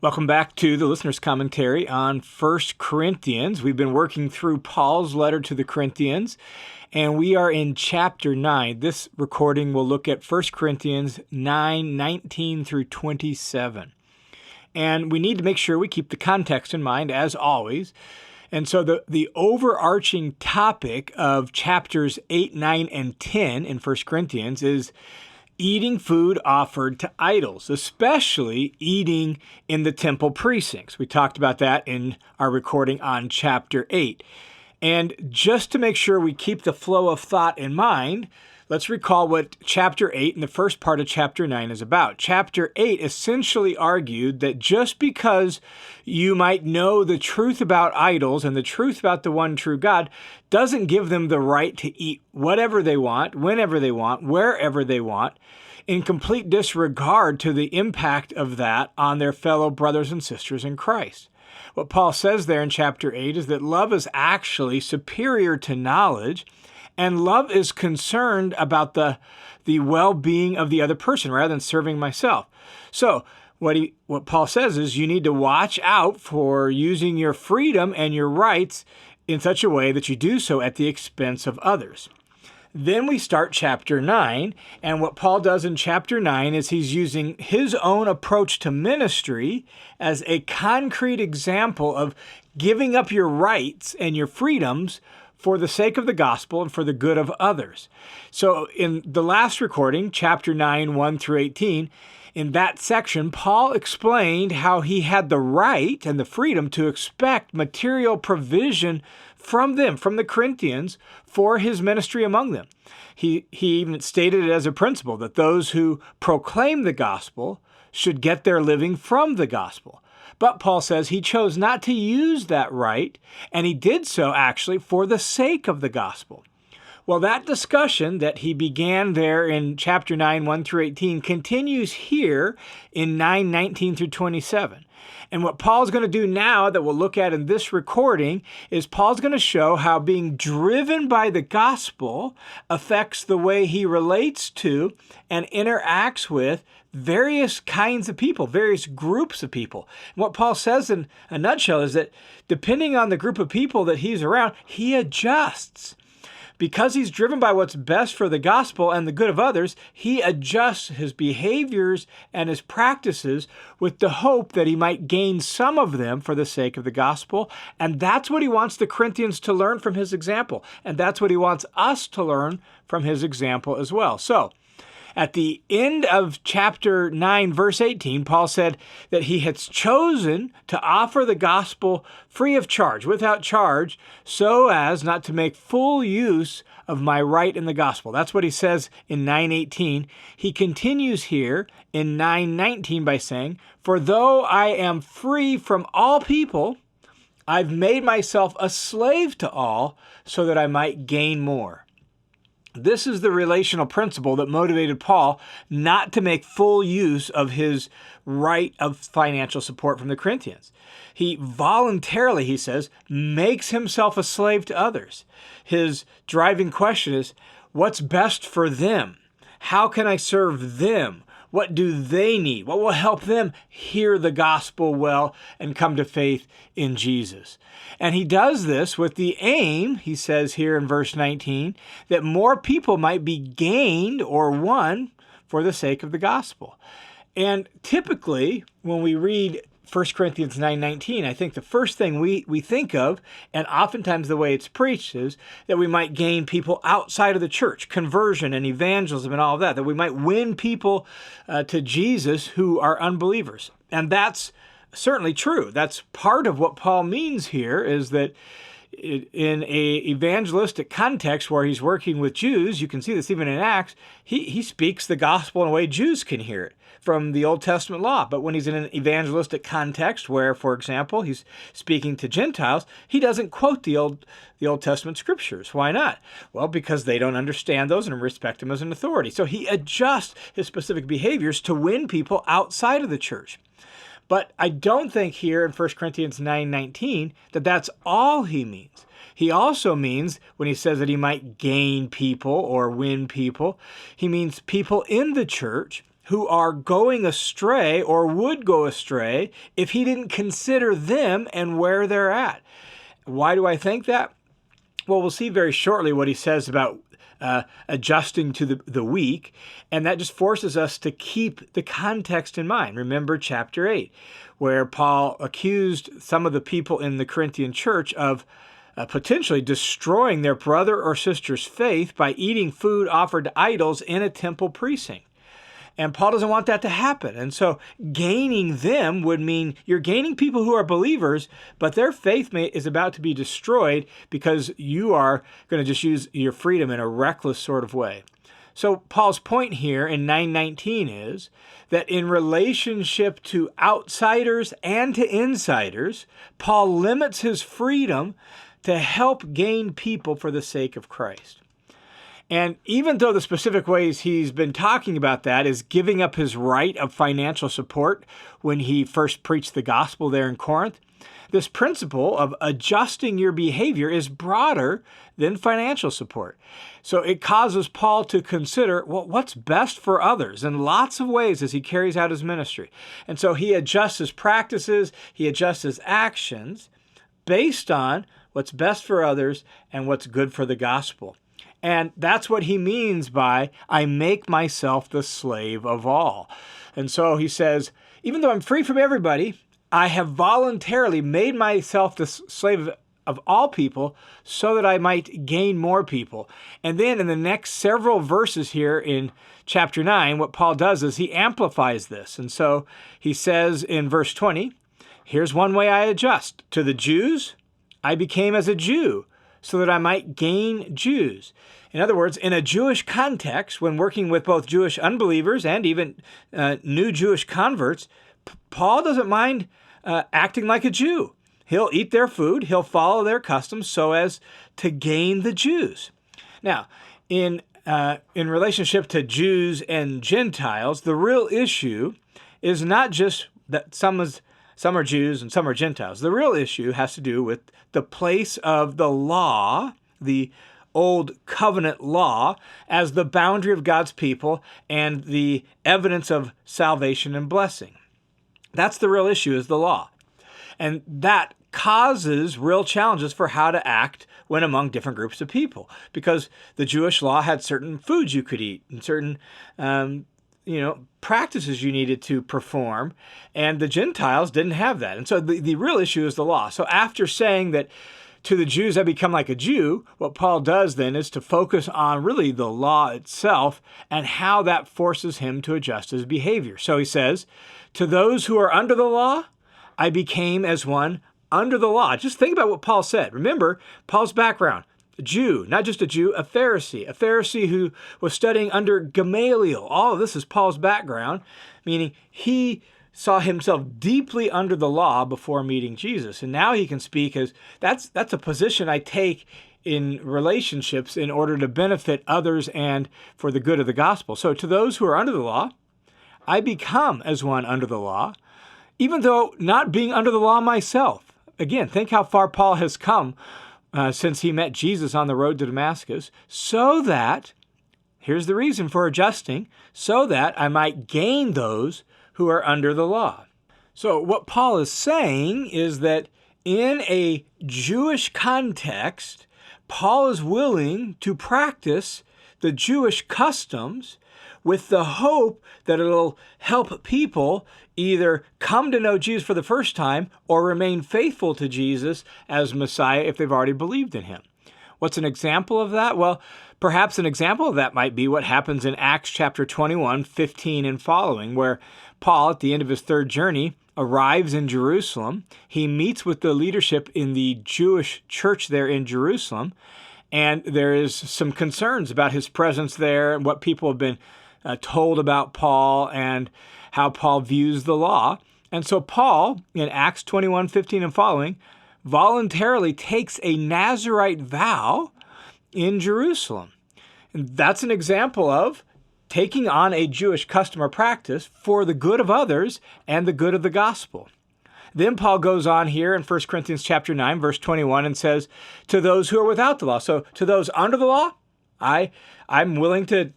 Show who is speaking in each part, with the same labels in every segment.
Speaker 1: Welcome back to the listener's commentary on 1 Corinthians. We've been working through Paul's letter to the Corinthians, and we are in chapter 9. This recording will look at 1 Corinthians 9:19 through 27. And we need to make sure we keep the context in mind, as always. And so the overarching topic of chapters 8, 9, and 10 in 1 Corinthians is eating food offered to idols, especially eating in the temple precincts. We talked about that in our recording on chapter 8. And just to make sure we keep the flow of thought in mind, let's recall what chapter 8 and the first part of chapter 9 is about. Chapter 8 essentially argued that just because you might know the truth about idols and the truth about the one true God doesn't give them the right to eat whatever they want, whenever they want, wherever they want, in complete disregard to the impact of that on their fellow brothers and sisters in Christ. What Paul says there in chapter 8 is that love is actually superior to knowledge, and love is concerned about the well-being of the other person rather than serving myself. So what Paul says is you need to watch out for using your freedom and your rights in such a way that you do so at the expense of others. Then we start chapter 9, and what Paul does in chapter 9 is he's using his own approach to ministry as a concrete example of giving up your rights and your freedoms for the sake of the gospel and for the good of others. So in the last recording, chapter 9, 1 through 18, in that section, Paul explained how he had the right and the freedom to expect material provision from them, from the Corinthians, for his ministry among them. He even stated it as a principle that those who proclaim the gospel should get their living from the gospel. But Paul says he chose not to use that right, and he did so actually for the sake of the gospel. Well, that discussion that he began there in chapter 9, 1 through 18, continues here in 9, 19 through 27. And what Paul's going to do now that we'll look at in this recording is Paul's going to show how being driven by the gospel affects the way he relates to and interacts with various kinds of people, various groups of people. And what Paul says in a nutshell is that depending on the group of people that he's around, he adjusts. Because he's driven by what's best for the gospel and the good of others, he adjusts his behaviors and his practices with the hope that he might gain some of them for the sake of the gospel. And that's what he wants the Corinthians to learn from his example. And that's what he wants us to learn from his example as well. So, at the end of chapter 9, verse 18, Paul said that he had chosen to offer the gospel free of charge, without charge, so as not to make full use of my right in the gospel. That's what he says in 9:18. He continues here in 9:19 by saying, "For though I am free from all people, I've made myself a slave to all so that I might gain more." This is the relational principle that motivated Paul not to make full use of his right of financial support from the Corinthians. He voluntarily, he says, makes himself a slave to others. His driving question is, what's best for them? How can I serve them? What do they need? What will help them hear the gospel well and come to faith in Jesus? And he does this with the aim, he says here in verse 19, that more people might be gained or won for the sake of the gospel. And typically, when we read 1 Corinthians 9:19, I think the first thing we think of, and oftentimes the way it's preached, is that we might gain people outside of the church, conversion and evangelism and all of that we might win people to Jesus who are unbelievers. And that's certainly true. That's part of what Paul means here, is that in a evangelistic context where he's working with Jews, you can see this even in Acts, he speaks the gospel in a way Jews can hear it from the Old Testament law. But when he's in an evangelistic context where, for example, he's speaking to Gentiles, he doesn't quote the Old Testament scriptures. Why not? Well, because they don't understand those and respect him as an authority. So he adjusts his specific behaviors to win people outside of the church. But I don't think here in 1 Corinthians 9:19 that that's all he means. He also means, when he says that he might gain people or win people, he means people in the church who are going astray or would go astray if he didn't consider them and where they're at. Why do I think that? Well, we'll see very shortly what he says about adjusting to the weak, and that just forces us to keep the context in mind. Remember chapter 8, where Paul accused some of the people in the Corinthian church of potentially destroying their brother or sister's faith by eating food offered to idols in a temple precinct. And Paul doesn't want that to happen. And so gaining them would mean you're gaining people who are believers, but their faith is about to be destroyed because you are going to just use your freedom in a reckless sort of way. So Paul's point here in 9:19 is that in relationship to outsiders and to insiders, Paul limits his freedom to help gain people for the sake of Christ. And even though the specific ways he's been talking about that is giving up his right of financial support when he first preached the gospel there in Corinth, this principle of adjusting your behavior is broader than financial support. So it causes Paul to consider, well, what's best for others in lots of ways as he carries out his ministry. And so he adjusts his practices, he adjusts his actions based on what's best for others and what's good for the gospel. And that's what he means by, I make myself the slave of all. And so he says, even though I'm free from everybody, I have voluntarily made myself the slave of all people so that I might gain more people. And then in the next several verses here in chapter 9, what Paul does is he amplifies this. And so he says in verse 20, here's one way I adjust. To the Jews, I became as a Jew so that I might gain Jews. In other words, in a Jewish context, when working with both Jewish unbelievers and even new Jewish converts, Paul doesn't mind acting like a Jew. He'll eat their food, he'll follow their customs so as to gain the Jews. Now, in relationship to Jews and Gentiles, the real issue is not just that some are Jews and some are Gentiles. The real issue has to do with the place of the law, the old covenant law, as the boundary of God's people and the evidence of salvation and blessing. That's the real issue, is the law. And that causes real challenges for how to act when among different groups of people, because the Jewish law had certain foods you could eat and certain practices you needed to perform, and the Gentiles didn't have that. And so the real issue is the law. So after saying that to the Jews I become like a Jew, what Paul does then is to focus on really the law itself and how that forces him to adjust his behavior. So he says, to those who are under the law, I became as one under the law. Just think about what Paul said. Remember, Paul's background, a Jew, not just a Jew, a Pharisee who was studying under Gamaliel. All of this is Paul's background, meaning he saw himself deeply under the law before meeting Jesus. And now he can speak as, that's a position I take in relationships in order to benefit others and for the good of the gospel. So to those who are under the law, I become as one under the law, even though not being under the law myself. Again, think how far Paul has come since he met Jesus on the road to Damascus, so that, here's the reason for adjusting, so that I might gain those who are under the law. So what Paul is saying is that in a Jewish context, Paul is willing to practice the Jewish customs with the hope that it'll help people either come to know Jesus for the first time or remain faithful to Jesus as Messiah if they've already believed in him. What's an example of that? Well, perhaps an example of that might be what happens in Acts chapter 21, 15 and following, where Paul, at the end of his third journey, arrives in Jerusalem. He meets with the leadership in the Jewish church there in Jerusalem, and there is some concerns about his presence there and what people have been told about Paul and how Paul views the law. And so Paul, in Acts 21, 15 and following, voluntarily takes a Nazirite vow in Jerusalem. And that's an example of taking on a Jewish custom or practice for the good of others and the good of the gospel. Then Paul goes on here in 1 Corinthians chapter 9, verse 21, and says, to those who are without the law. So to those under the law, I'm willing to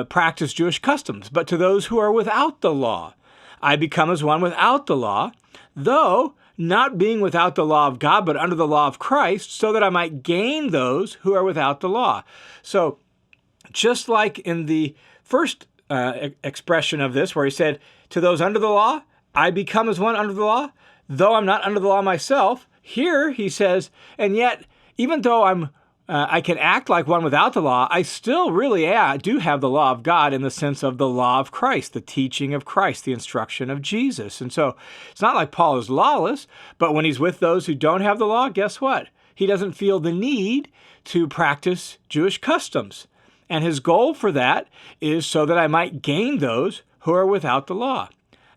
Speaker 1: practice Jewish customs. But to those who are without the law, I become as one without the law, though not being without the law of God, but under the law of Christ, so that I might gain those who are without the law. So just like in the first expression of this, where he said, to those under the law, I become as one under the law, though I'm not under the law myself. Here he says, and yet, even though I can act like one without the law, I still really do have the law of God in the sense of the law of Christ, the teaching of Christ, the instruction of Jesus. And so it's not like Paul is lawless, but when he's with those who don't have the law, guess what? He doesn't feel the need to practice Jewish customs. And his goal for that is so that I might gain those who are without the law.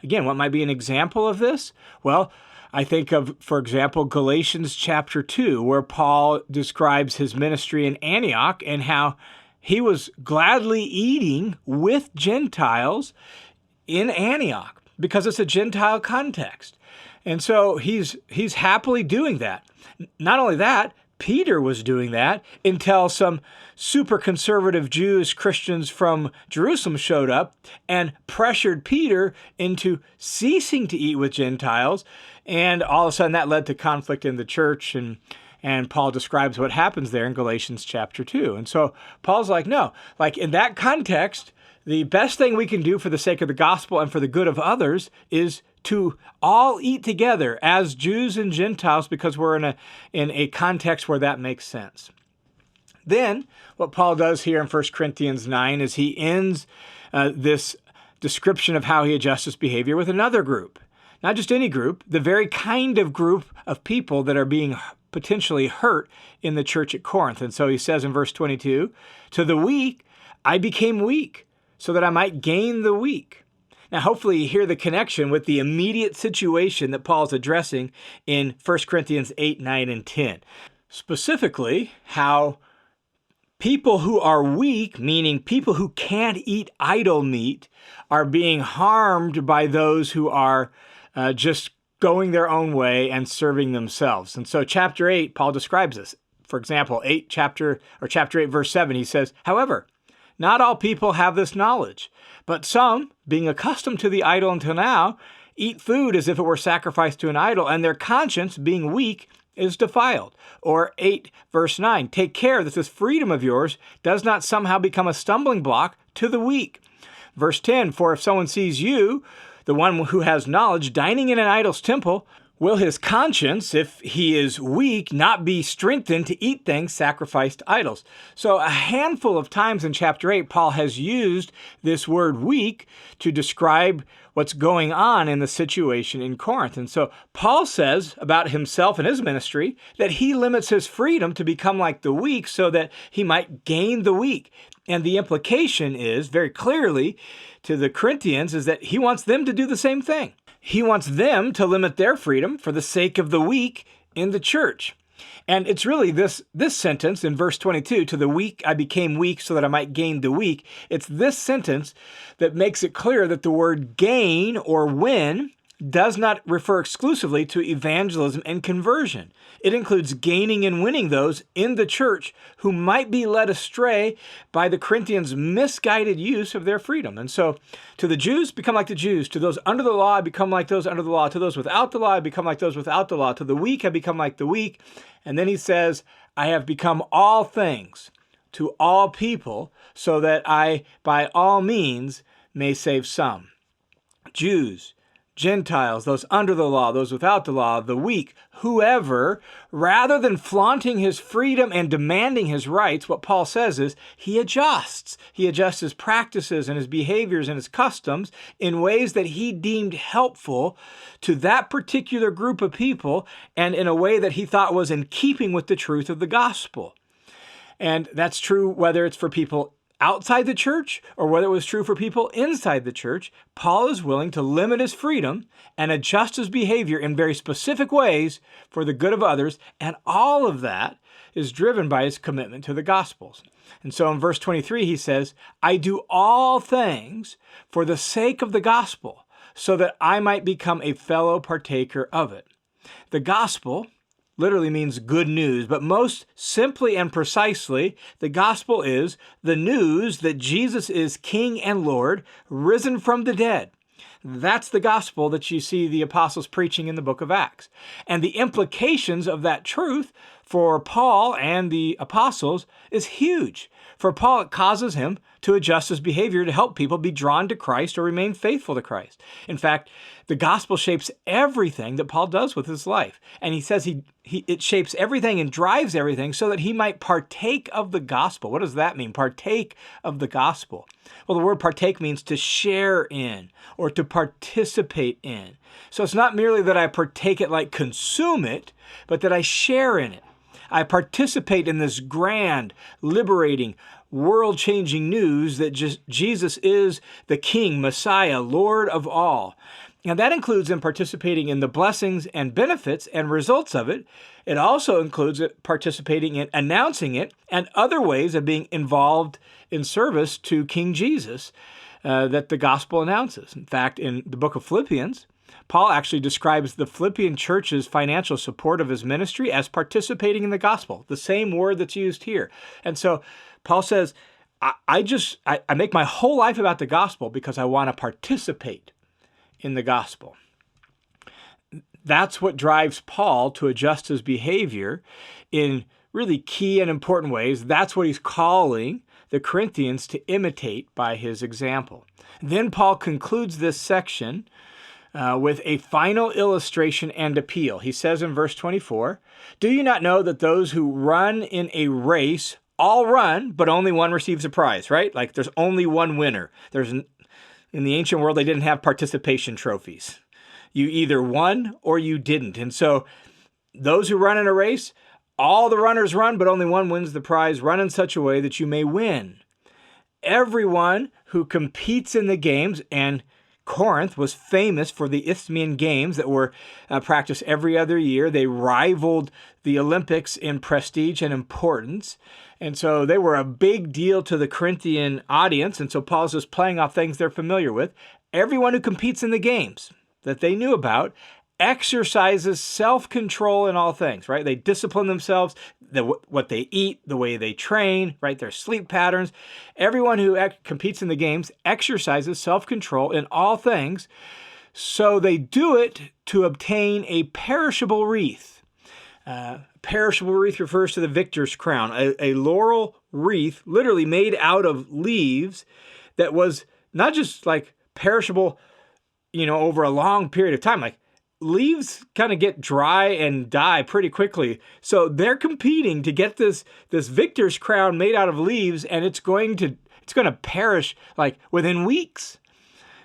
Speaker 1: Again, what might be an example of this? Well, I think of, for example, Galatians chapter 2, where Paul describes his ministry in Antioch and how he was gladly eating with Gentiles in Antioch because it's a Gentile context. And so he's happily doing that. Not only that, Peter was doing that until some super conservative Jewish Christians from Jerusalem showed up and pressured Peter into ceasing to eat with Gentiles. And all of a sudden that led to conflict in the church. And Paul describes what happens there in Galatians chapter 2. And so Paul's like, no, like in that context, the best thing we can do for the sake of the gospel and for the good of others is to all eat together as Jews and Gentiles, because we're in a context where that makes sense. Then what Paul does here in 1 Corinthians 9 is he ends this description of how he adjusts his behavior with another group. Not just any group, the very kind of group of people that are being potentially hurt in the church at Corinth. And so he says in verse 22, to the weak, I became weak so that I might gain the weak. Now, hopefully you hear the connection with the immediate situation that Paul's addressing in 1 Corinthians 8, 9, and 10. Specifically, how people who are weak, meaning people who can't eat idol meat, are being harmed by those who are just going their own way and serving themselves. And so chapter 8, Paul describes this. For example, chapter 8, verse 7, he says, however, not all people have this knowledge, but some, being accustomed to the idol until now, eat food as if it were sacrificed to an idol, and their conscience, being weak, is defiled. Or 8, verse 9, take care that this freedom of yours does not somehow become a stumbling block to the weak. Verse 10, for if someone sees you, the one who has knowledge, dining in an idol's temple, will his conscience, if he is weak, not be strengthened to eat things sacrificed to idols? So a handful of times in chapter 8, Paul has used this word weak to describe what's going on in the situation in Corinth. And so Paul says about himself and his ministry that he limits his freedom to become like the weak so that he might gain the weak. And the implication is very clearly to the Corinthians is that he wants them to do the same thing. He wants them to limit their freedom for the sake of the weak in the church. And it's really this sentence in verse 22, to the weak I became weak so that I might gain the weak. It's this sentence that makes it clear that the word gain or win does not refer exclusively to evangelism and conversion. It includes gaining and winning those in the church who might be led astray by the Corinthians' misguided use of their freedom. And so to the Jews, become like the Jews. To those under the law, I become like those under the law. To those without the law, I become like those without the law. To the weak, I become like the weak. And then he says, I have become all things to all people so that I, by all means, may save some. Jews, Gentiles, those under the law, those without the law, the weak, whoever, rather than flaunting his freedom and demanding his rights, what Paul says is he adjusts. He adjusts his practices and his behaviors and his customs in ways that he deemed helpful to that particular group of people and in a way that he thought was in keeping with the truth of the gospel. And that's true whether it's for people outside the church or whether it was true for people inside the church. Paul is willing to limit his freedom and adjust his behavior in very specific ways for the good of others, and all of that is driven by his commitment to the Gospels. And so in verse 23 he says, I do all things for the sake of the gospel, so that I might become a fellow partaker of it. The gospel literally means good news, but most simply and precisely, the gospel is the news that Jesus is King and Lord, risen from the dead. That's the gospel that you see the apostles preaching in the book of Acts. And the implications of that truth for Paul and the apostles is huge. For Paul, it causes him to adjust his behavior to help people be drawn to Christ or remain faithful to Christ. In fact, the gospel shapes everything that Paul does with his life. And he says it shapes everything and drives everything so that he might partake of the gospel. What does that mean? Partake of the gospel. Well, the word partake means to share in or to participate in. So it's not merely that I partake it like consume it, but that I share in it. I participate in this grand, liberating, world-changing news that Jesus is the King, Messiah, Lord of all. And that includes in participating in the blessings and benefits and results of it. It also includes participating in announcing it and other ways of being involved in service to King Jesus that the gospel announces. In fact, in the book of Philippians, Paul actually describes the Philippian church's financial support of his ministry as participating in the gospel, the same word that's used here. And so Paul says, I make my whole life about the gospel because I want to participate in the gospel. That's what drives Paul to adjust his behavior in really key and important ways. That's what he's calling the Corinthians to imitate by his example. Then Paul concludes this section with a final illustration and appeal. He says in verse 24, "Do you not know that those who run in a race all run, but only one receives a prize," right? Like there's only one winner. In the ancient world, they didn't have participation trophies. You either won or you didn't. And so those who run in a race, all the runners run, but only one wins the prize. Run in such a way that you may win. Everyone who competes in the games, and Corinth was famous for the Isthmian Games that were practiced every other year. They rivaled the Olympics in prestige and importance. And so they were a big deal to the Corinthian audience. And so Paul's just playing off things they're familiar with. Everyone who competes in the games that they knew about exercises self-control in all things, right? They discipline themselves, what they eat, the way they train, right? Their sleep patterns. Everyone who competes in the games exercises self-control in all things. So they do it to obtain a perishable wreath. Perishable wreath refers to the victor's crown, a laurel wreath literally made out of leaves that was not just like perishable, over a long period of time. Like leaves kind of get dry and die pretty quickly. So they're competing to get this victor's crown made out of leaves, and it's going to perish like within weeks.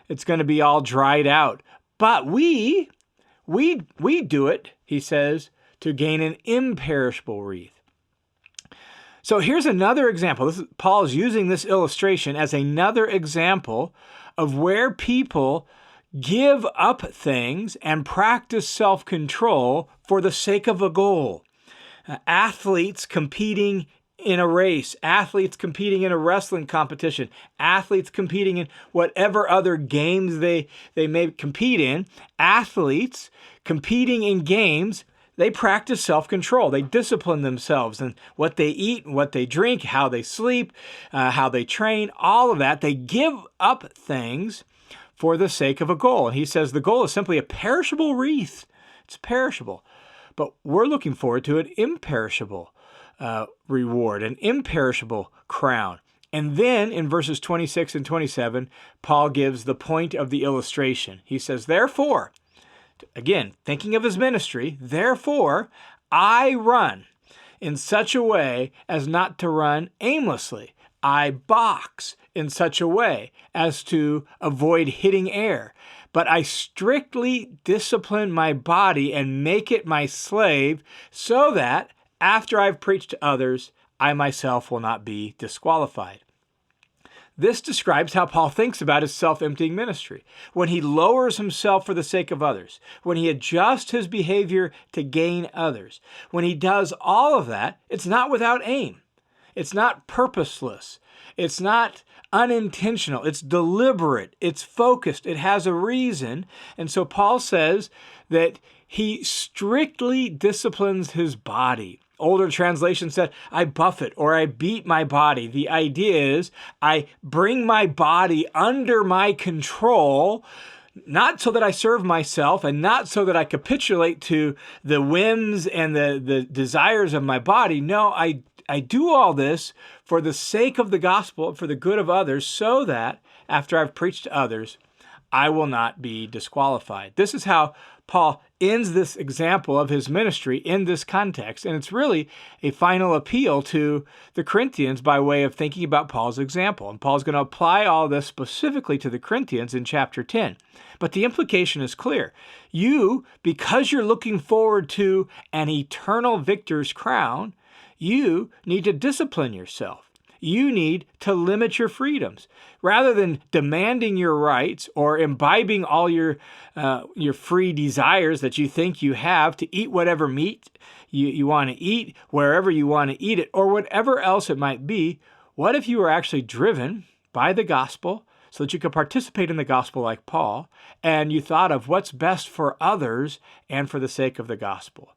Speaker 1: It's going to be all dried out. But we do it, he says, to gain an imperishable wreath. So here's another example. Paul is using this illustration as another example of where people give up things and practice self-control for the sake of a goal. Athletes competing in a race, athletes competing in a wrestling competition, athletes competing in whatever other games they may compete in, athletes competing in games, they practice self-control. They discipline themselves in what they eat, what they drink, how they sleep, how they train, all of that. They give up things for the sake of a goal. And he says the goal is simply a perishable wreath. It's perishable. But we're looking forward to an imperishable reward, an imperishable crown. And then in verses 26 and 27, Paul gives the point of the illustration. He says, therefore, again, thinking of his ministry, therefore, I run in such a way as not to run aimlessly. I box in such a way as to avoid hitting air. But I strictly discipline my body and make it my slave so that after I've preached to others, I myself will not be disqualified. This describes how Paul thinks about his self-emptying ministry. When he lowers himself for the sake of others, when he adjusts his behavior to gain others, when he does all of that, it's not without aim. It's not purposeless. It's not unintentional. It's deliberate. It's focused. It has a reason. And so Paul says that he strictly disciplines his body. Older translation said, I buffet or I beat my body. The idea is I bring my body under my control, not so that I serve myself and not so that I capitulate to the whims and the desires of my body. No, I do all this for the sake of the gospel, for the good of others, so that after I've preached to others, I will not be disqualified. This is how Paul ends this example of his ministry in this context. And it's really a final appeal to the Corinthians by way of thinking about Paul's example. And Paul's going to apply all this specifically to the Corinthians in chapter 10. But the implication is clear. You, because you're looking forward to an eternal victor's crown, you need to discipline yourself. You need to limit your freedoms. Rather than demanding your rights or imbibing all your free desires that you think you have to eat whatever meat you want to eat, wherever you want to eat it, or whatever else it might be, what if you were actually driven by the gospel so that you could participate in the gospel like Paul, and you thought of what's best for others and for the sake of the gospel?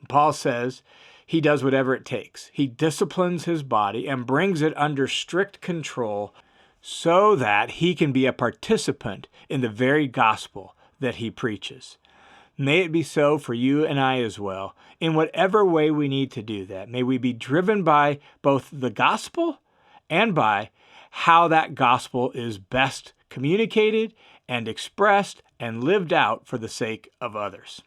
Speaker 1: Paul says, he does whatever it takes. He disciplines his body and brings it under strict control so that he can be a participant in the very gospel that he preaches. May it be so for you and I as well. In whatever way we need to do that, may we be driven by both the gospel and by how that gospel is best communicated and expressed and lived out for the sake of others.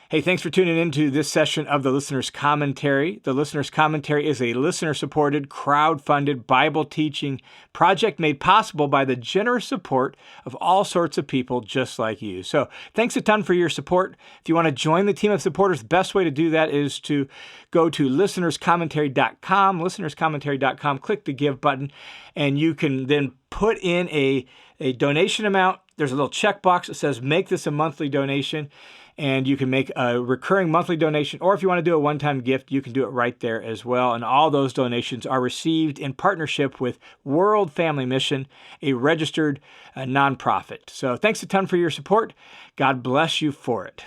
Speaker 1: Hey, thanks for tuning into this session of the Listener's Commentary. The Listener's Commentary is a listener-supported, crowd-funded Bible teaching project made possible by the generous support of all sorts of people just like you. So thanks a ton for your support. If you want to join the team of supporters, the best way to do that is to go to listenerscommentary.com, listenerscommentary.com, click the Give button, and you can then put in a donation amount. There's a little checkbox that says, make this a monthly donation. And you can make a recurring monthly donation, or if you want to do a one-time gift, you can do it right there as well. And all those donations are received in partnership with World Family Mission, a registered nonprofit. So thanks a ton for your support. God bless you for it.